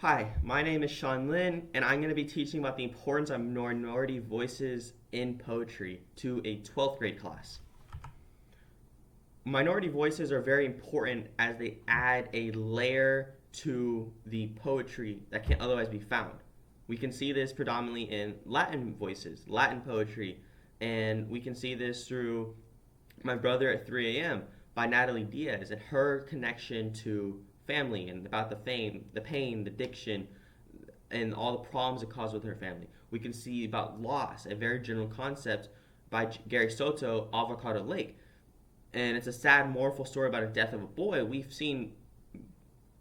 Hi, my name is Sean Lin, and I'm going to be teaching about the importance of minority voices in poetry to a 12th grade class. Minority voices are very important as they add a layer to the poetry that can't otherwise be found. We can see this predominantly in Latin voices, Latin poetry, and we can see this through My Brother at 3 a.m. by Natalie Diaz and her connection to family and about the pain, the addiction, and all the problems it caused with her family. We can see about loss, a very general concept by Gary Soto, Avocado Lake. And it's a sad, mournful story about a death of a boy. We've seen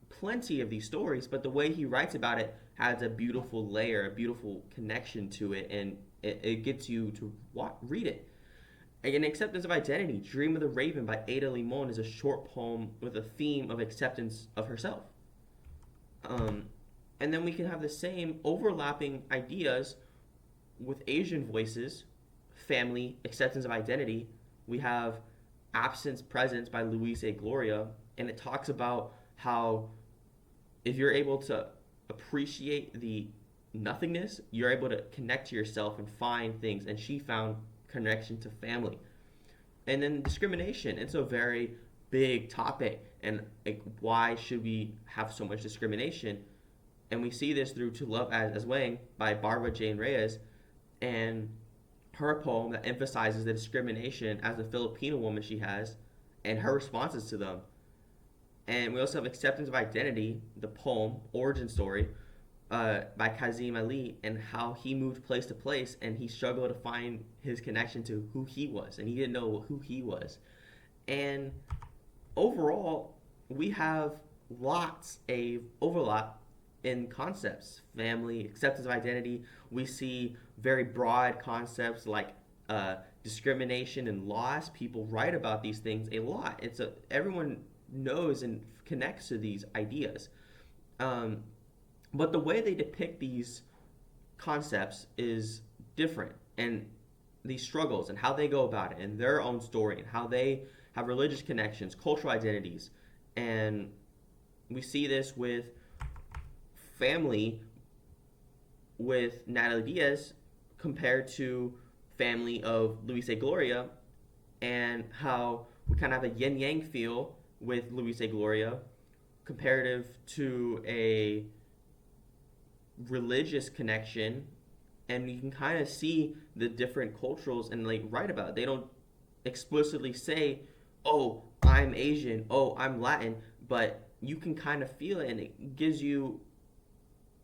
plenty of these stories, but the way he writes about it has a beautiful layer, a beautiful connection to it, and it gets you to read it. An Acceptance of Identity, Dream of the Raven by Ada Limon is a short poem with a theme of acceptance of herself. Um, and then we can have the same overlapping ideas with Asian voices, family, acceptance of identity. We have Absence Presence by Luis A. Gloria, and it talks about how if you're able to appreciate the nothingness, you're able to connect to yourself and find things. And she found connection to family. And then discrimination. It's a very big topic. And like, why should we have so much discrimination? And we see this through To Love as Wang by Barbara Jane Reyes. And her poem that emphasizes the discrimination as a Filipino woman she has and her responses to them. And we also have Acceptance of Identity, the poem, origin story, by Kazim Ali, and how he moved place to place and he struggled to find his connection to who he was, and he didn't know who he was. And overall, we have lots of overlap in concepts, family, acceptance of identity. We see very broad concepts like discrimination and loss. People write about these things a lot. Everyone knows and connects to these ideas. But the way they depict these concepts is different, and these struggles and how they go about it, and their own story, and how they have religious connections, cultural identities. And we see this with family with Natalie Diaz compared to family of Luis A. Gloria, and how we kind of have a yin yang feel with Luis A. Gloria comparative to a religious connection, and you can kind of see the different cultures and like write about it. They don't explicitly say, "Oh, I'm Asian," "Oh, I'm Latin," but you can kind of feel it, and it gives you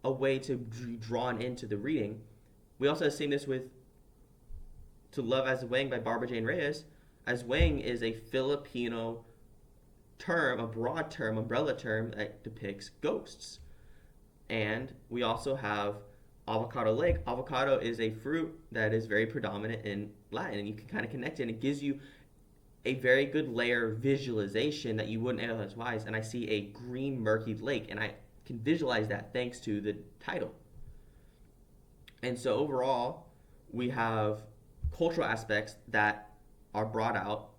a way to be drawn into the reading. We also have seen this with To Love as Wang by Barbara Jane Reyes, as Wang is a Filipino term, a broad term, umbrella term that depicts ghosts. And we also have Avocado Lake. Avocado is a fruit that is very predominant in Latin, and you can kind of connect it, and it gives you a very good layer of visualization that you wouldn't otherwise. And I see a green, murky lake, and I can visualize that thanks to the title. And so overall, we have cultural aspects that are brought out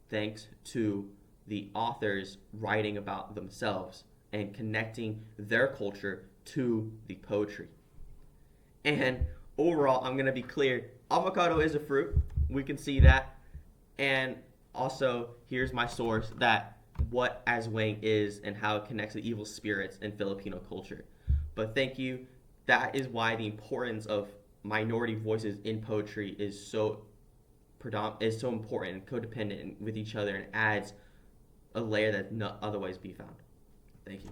thanks to the authors writing about themselves and connecting their culture to the poetry. And overall, I'm going to be clear, avocado is a fruit. We can see that. And also, here's my source that what As Wang is and how it connects to evil spirits in Filipino culture. But thank you. That is why the importance of minority voices in poetry is so important and codependent with each other, and adds a layer that not otherwise be found. Thank you.